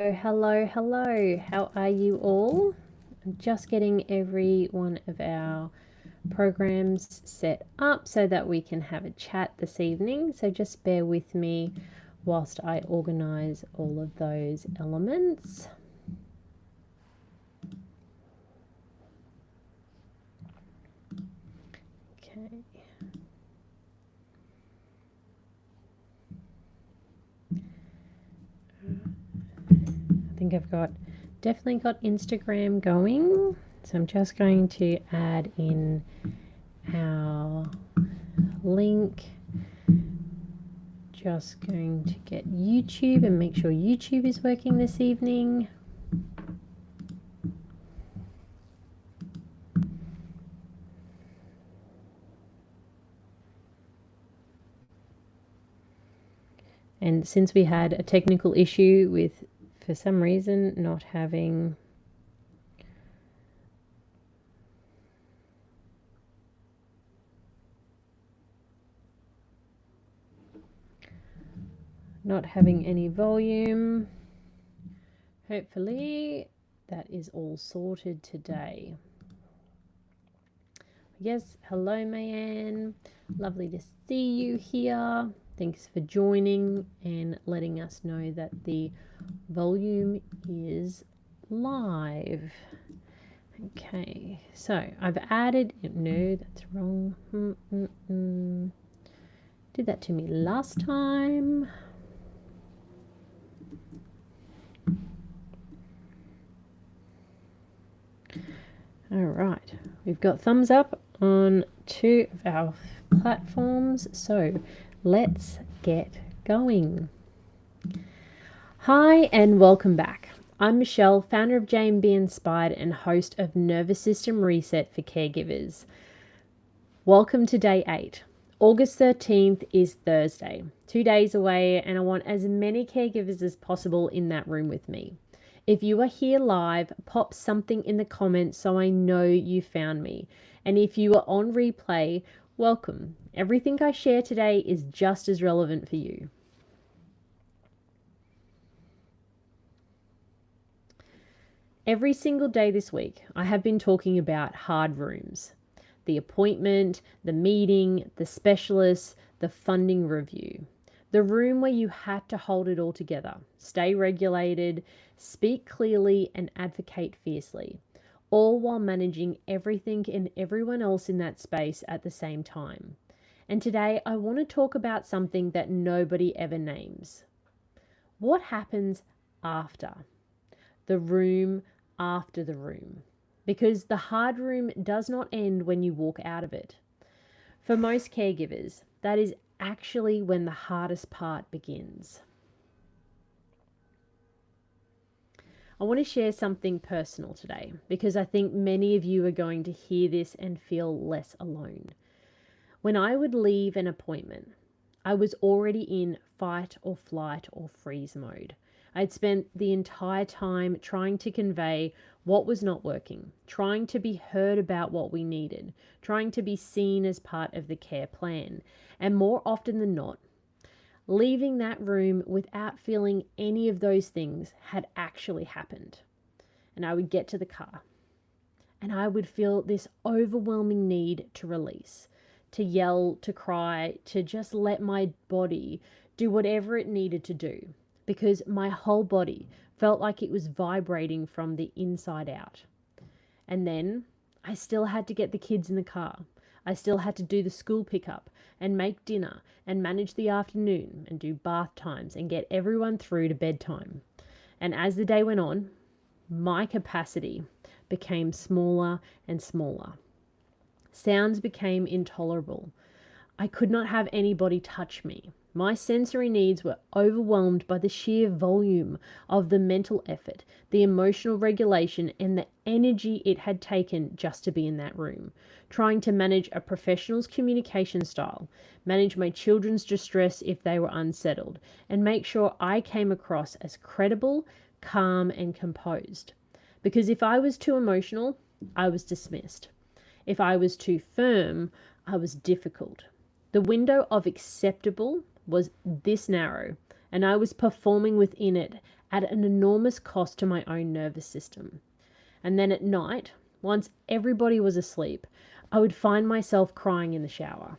Hello, hello. How are you all? I'm just getting every one of our programs set up so that we can have a chat this evening. So just bear with me whilst I organize all of those elements. Okay. I think I've definitely got Instagram going. So I'm just going to add in our link. Just going to get YouTube and make sure YouTube is working this evening. And since we had a technical issue with, for some reason, not having any volume, hopefully that is all sorted today. Yes, hello Mayanne, lovely to see you here. Thanks for joining and letting us know that the volume is live. Okay, so I've added, no, that's wrong. Did that to me last time. All right, we've got thumbs up on 2 of our platforms, so let's get going. Hi and welcome back. I'm Michelle, founder of J&B Inspired and host of Nervous System Reset for Caregivers. Welcome to day 8. August 13th is Thursday, 2 days away, and I want as many caregivers as possible in that room with me. If you are here live, pop something in the comments so I know you found me. And if you are on replay, welcome. Everything I share today is just as relevant for you. Every single day this week, I have been talking about hard rooms. The appointment, the meeting, the specialist, the funding review. The room where you had to hold it all together, stay regulated, speak clearly, and advocate fiercely, all while managing everything and everyone else in that space at the same time. And today I want to talk about something that nobody ever names. What happens after? The room after the room. Because the hard room does not end when you walk out of it. For most caregivers, that is actually when the hardest part begins. I want to share something personal today because I think many of you are going to hear this and feel less alone. When I would leave an appointment, I was already in fight or flight or freeze mode. I'd spent the entire time trying to convey what was not working, trying to be heard about what we needed, trying to be seen as part of the care plan, and more often than not, leaving that room without feeling any of those things had actually happened. And I would get to the car, and I would feel this overwhelming need to release, to yell, to cry, to just let my body do whatever it needed to do, because my whole body felt like it was vibrating from the inside out. And then I still had to get the kids in the car. I still had to do the school pickup and make dinner and manage the afternoon and do bath times and get everyone through to bedtime. And as the day went on, my capacity became smaller and smaller. Sounds became intolerable. I could not have anybody touch me. My sensory needs were overwhelmed by the sheer volume of the mental effort, the emotional regulation, and the energy it had taken just to be in that room, trying to manage a professional's communication style, manage my children's distress if they were unsettled, and make sure I came across as credible, calm, and composed. Because if I was too emotional, I was dismissed. If I was too firm, I was difficult. The window of acceptable was this narrow, and I was performing within it at an enormous cost to my own nervous system. And then at night, once everybody was asleep, I would find myself crying in the shower,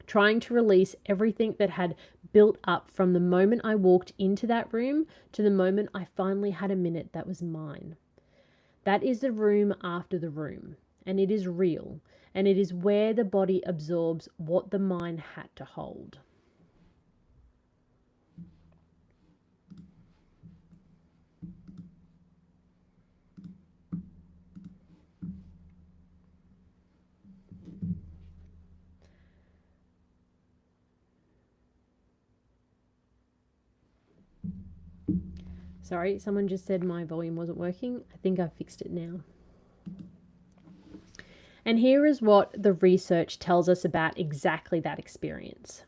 trying to release everything that had built up from the moment I walked into that room to the moment I finally had a minute that was mine. That is the room after the room, and it is real, and it is where the body absorbs what the mind had to hold. Sorry, someone just said my volume wasn't working. I think I've fixed it now. And here is what the research tells us about exactly that experience.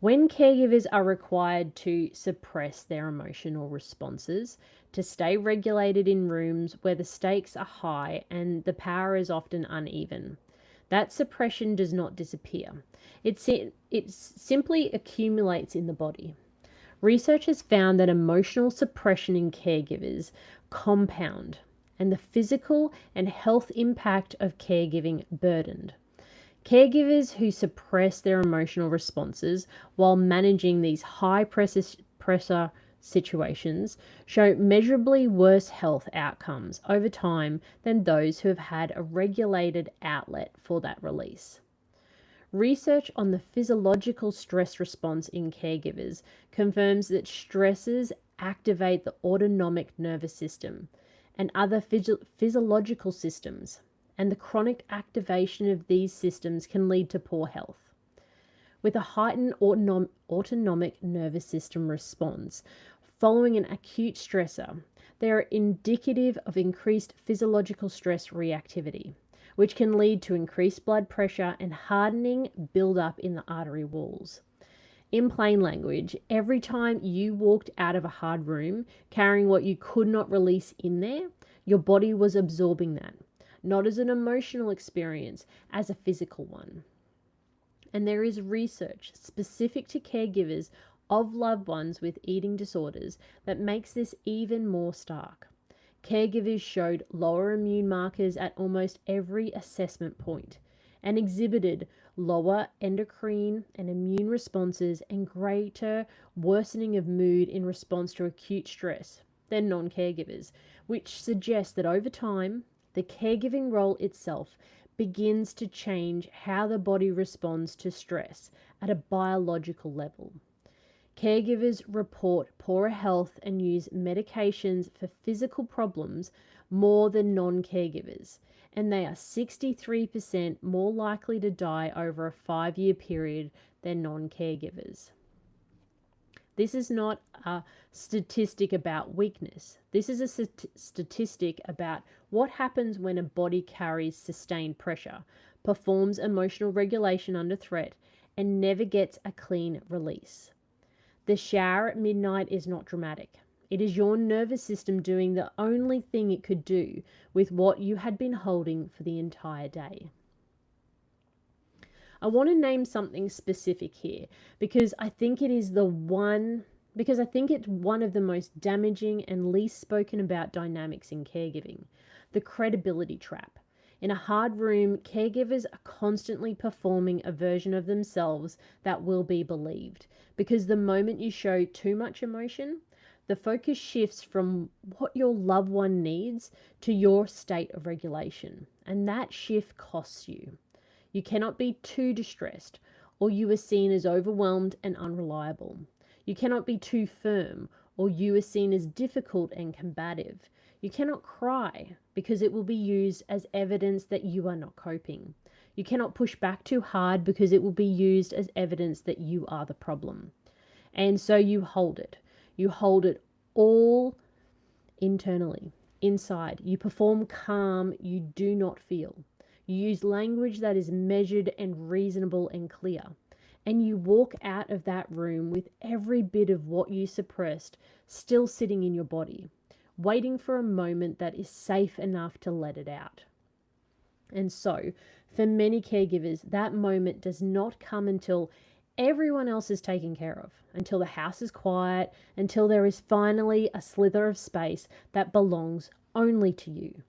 When caregivers are required to suppress their emotional responses, to stay regulated in rooms where the stakes are high and the power is often uneven, that suppression does not disappear. It simply accumulates in the body. Research has found that emotional suppression in caregivers compound, and the physical and health impact of caregiving burdened. Caregivers who suppress their emotional responses while managing these high pressure situations show measurably worse health outcomes over time than those who have had a regulated outlet for that release. Research on the physiological stress response in caregivers confirms that stresses activate the autonomic nervous system and other physiological systems, and the chronic activation of these systems can lead to poor health. With a heightened autonomic nervous system response following an acute stressor, they are indicative of increased physiological stress reactivity, which can lead to increased blood pressure and hardening buildup in the artery walls. In plain language, every time you walked out of a hard room carrying what you could not release in there, your body was absorbing that, not as an emotional experience, as a physical one. And there is research specific to caregivers of loved ones with eating disorders that makes this even more stark. Caregivers showed lower immune markers at almost every assessment point and exhibited lower endocrine and immune responses and greater worsening of mood in response to acute stress than non-caregivers, which suggests that over time, the caregiving role itself begins to change how the body responds to stress at a biological level. Caregivers report poorer health and use medications for physical problems more than non-caregivers, and they are 63% more likely to die over a 5-year period than non-caregivers. This is not a statistic about weakness. This is a statistic about what happens when a body carries sustained pressure, performs emotional regulation under threat, and never gets a clean release. The shower at midnight is not dramatic. It is your nervous system doing the only thing it could do with what you had been holding for the entire day. I want to name something specific here because I think it's one of the most damaging and least spoken about dynamics in caregiving, the credibility trap. In a hard room, caregivers are constantly performing a version of themselves that will be believed, because the moment you show too much emotion, the focus shifts from what your loved one needs to your state of regulation, and that shift costs you. You cannot be too distressed, or you are seen as overwhelmed and unreliable. You cannot be too firm, or you are seen as difficult and combative. You cannot cry, because it will be used as evidence that you are not coping. You cannot push back too hard, because it will be used as evidence that you are the problem. And so you hold it. You hold it all internally, inside. You perform calm, you do not feel. You use language that is measured and reasonable and clear. And you walk out of that room with every bit of what you suppressed still sitting in your body, waiting for a moment that is safe enough to let it out. And so, for many caregivers, that moment does not come until everyone else is taken care of, until the house is quiet, until there is finally a slither of space that belongs only to you.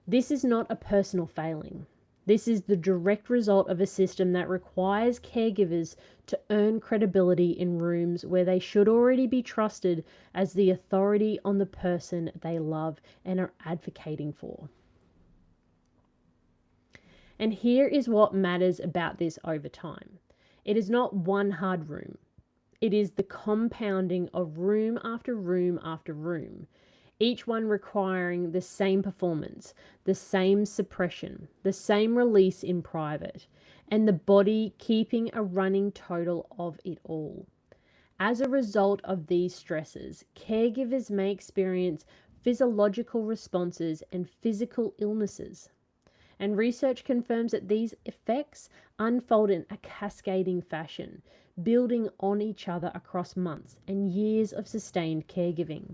This is not a personal failing. This is the direct result of a system that requires caregivers to earn credibility in rooms where they should already be trusted as the authority on the person they love and are advocating for. And here is what matters about this over time. It is not one hard room. It is the compounding of room after room after room, each one requiring the same performance, the same suppression, the same release in private, and the body keeping a running total of it all. As a result of these stresses, caregivers may experience physiological responses and physical illnesses. And research confirms that these effects unfold in a cascading fashion, building on each other across months and years of sustained caregiving.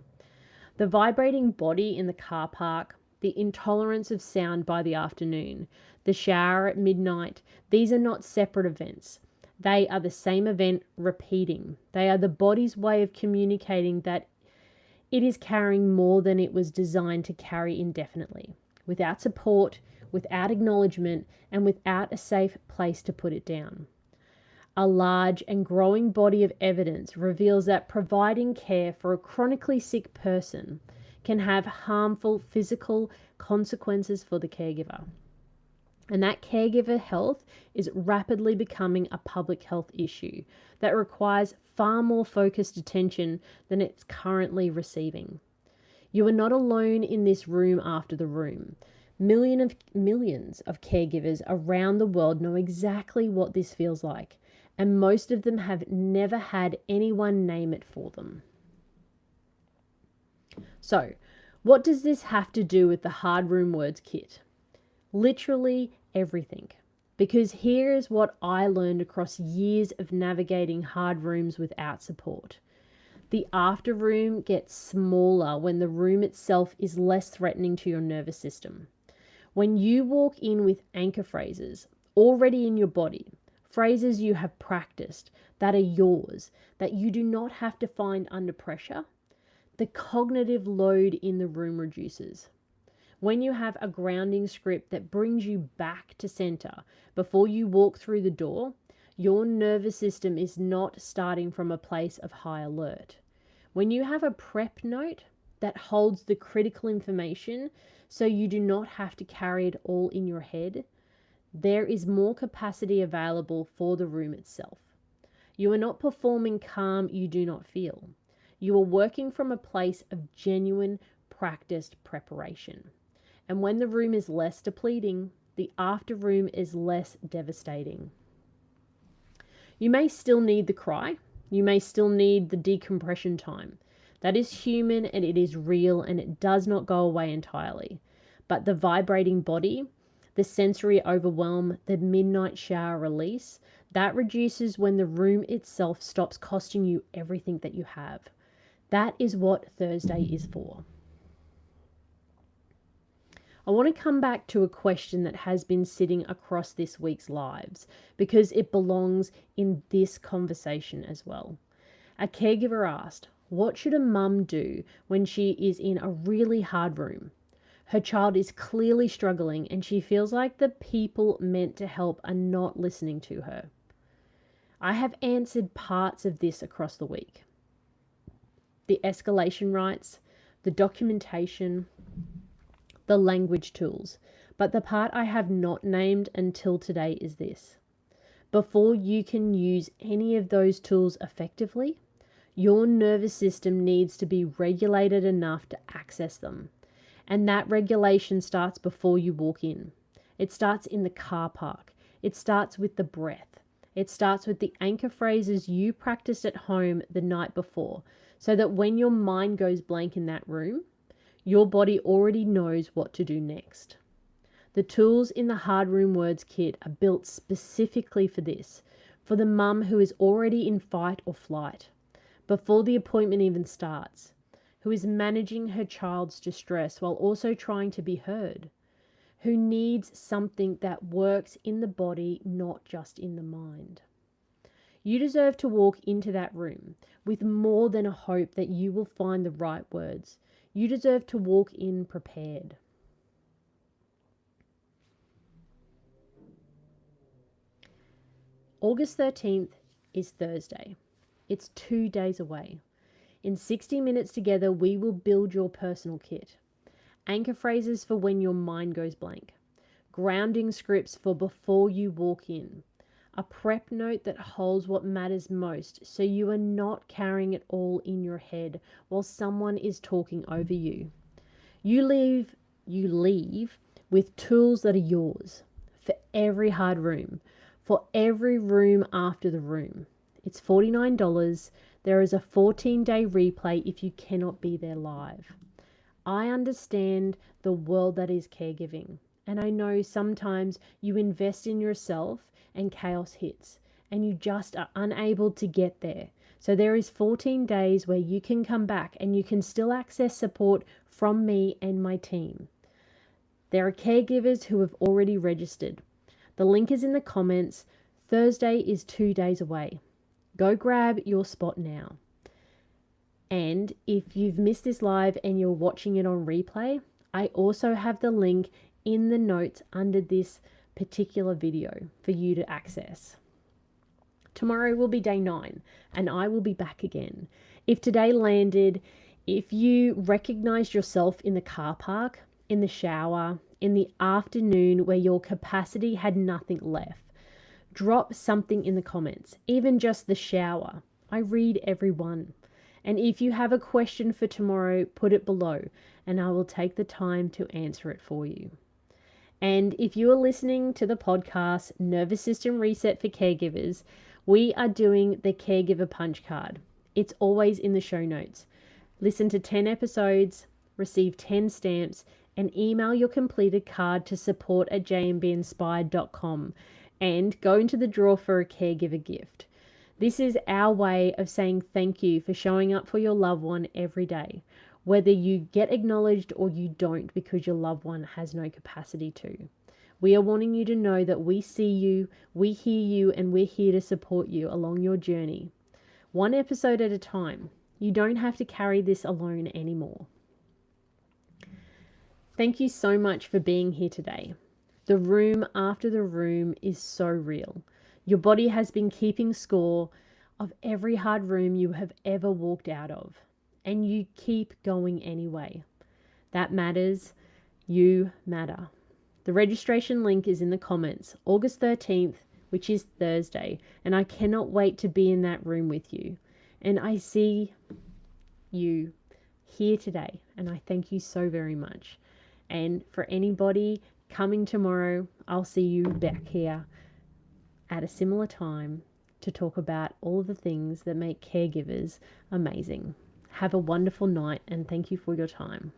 The vibrating body in the car park, the intolerance of sound by the afternoon, the shower at midnight, these are not separate events. They are the same event repeating. They are the body's way of communicating that it is carrying more than it was designed to carry indefinitely, without support, without acknowledgement, and without a safe place to put it down. A large and growing body of evidence reveals that providing care for a chronically sick person can have harmful physical consequences for the caregiver. And that caregiver health is rapidly becoming a public health issue that requires far more focused attention than it's currently receiving. You are not alone in this room after the room. Millions of caregivers around the world know exactly what this feels like, and most of them have never had anyone name it for them. So, what does this have to do with the Hard Room Words kit? Literally everything. Because here is what I learned across years of navigating hard rooms without support. The after room gets smaller when the room itself is less threatening to your nervous system. When you walk in with anchor phrases already in your body, phrases you have practiced, that are yours, that you do not have to find under pressure, the cognitive load in the room reduces. When you have a grounding script that brings you back to center before you walk through the door, your nervous system is not starting from a place of high alert. When you have a prep note that holds the critical information so you do not have to carry it all in your head, there is more capacity available for the room itself. You are not performing calm you do not feel. You are working from a place of genuine, practiced preparation. And when the room is less depleting, the after room is less devastating. You may still need the cry. You may still need the decompression time. That is human and it is real and it does not go away entirely. But the vibrating body, the sensory overwhelm, the midnight shower release, that reduces when the room itself stops costing you everything that you have. That is what Thursday is for. I want to come back to a question that has been sitting across this week's lives because it belongs in this conversation as well. A caregiver asked, what should a mum do when she is in a really hard room? Her child is clearly struggling and she feels like the people meant to help are not listening to her. I have answered parts of this across the week. The escalation rights, the documentation, the language tools. But the part I have not named until today is this. Before you can use any of those tools effectively, your nervous system needs to be regulated enough to access them. And that regulation starts before you walk in. It starts in the car park. It starts with the breath. It starts with the anchor phrases you practiced at home the night before, so that when your mind goes blank in that room, your body already knows what to do next. The tools in the Hard Room Words kit are built specifically for this, for the mum who is already in fight or flight, before the appointment even starts, who is managing her child's distress while also trying to be heard, who needs something that works in the body, not just in the mind. You deserve to walk into that room with more than a hope that you will find the right words. You deserve to walk in prepared. August 13th is Thursday. It's 2 days away. In 60 minutes together, we will build your personal kit. Anchor phrases for when your mind goes blank. Grounding scripts for before you walk in. A prep note that holds what matters most so you are not carrying it all in your head while someone is talking over you. You leave with tools that are yours for every hard room, for every room after the room. It's $49. There is a 14-day replay if you cannot be there live. I understand the world that is caregiving, and I know sometimes you invest in yourself and chaos hits, and you just are unable to get there. So there is 14 days where you can come back and you can still access support from me and my team. There are caregivers who have already registered. The link is in the comments. Thursday is 2 days away. Go grab your spot now. And if you've missed this live and you're watching it on replay, I also have the link in the notes under this particular video for you to access. Tomorrow will be day 9 and I will be back again. If today landed, if you recognized yourself in the car park, in the shower, in the afternoon where your capacity had nothing left, drop something in the comments, even just the shower. I read every one. And if you have a question for tomorrow, put it below and I will take the time to answer it for you. And if you are listening to the podcast, Nervous System Reset for Caregivers, we are doing the Caregiver Punch Card. It's always in the show notes. Listen to 10 episodes, receive 10 stamps, and email your completed card to support@jmbinspired.com and go into the draw for a caregiver gift. This is our way of saying thank you for showing up for your loved one every day, whether you get acknowledged or you don't because your loved one has no capacity to. We are wanting you to know that we see you, we hear you, and we're here to support you along your journey. One episode at a time. You don't have to carry this alone anymore. Thank you so much for being here today. The room after the room is so real. Your body has been keeping score of every hard room you have ever walked out of, and you keep going anyway. That matters. You matter. The registration link is in the comments, August 13th, which is Thursday, and I cannot wait to be in that room with you. And I see you here today, and I thank you so very much. And for anybody coming tomorrow, I'll see you back here at a similar time to talk about all of the things that make caregivers amazing. Have a wonderful night and thank you for your time.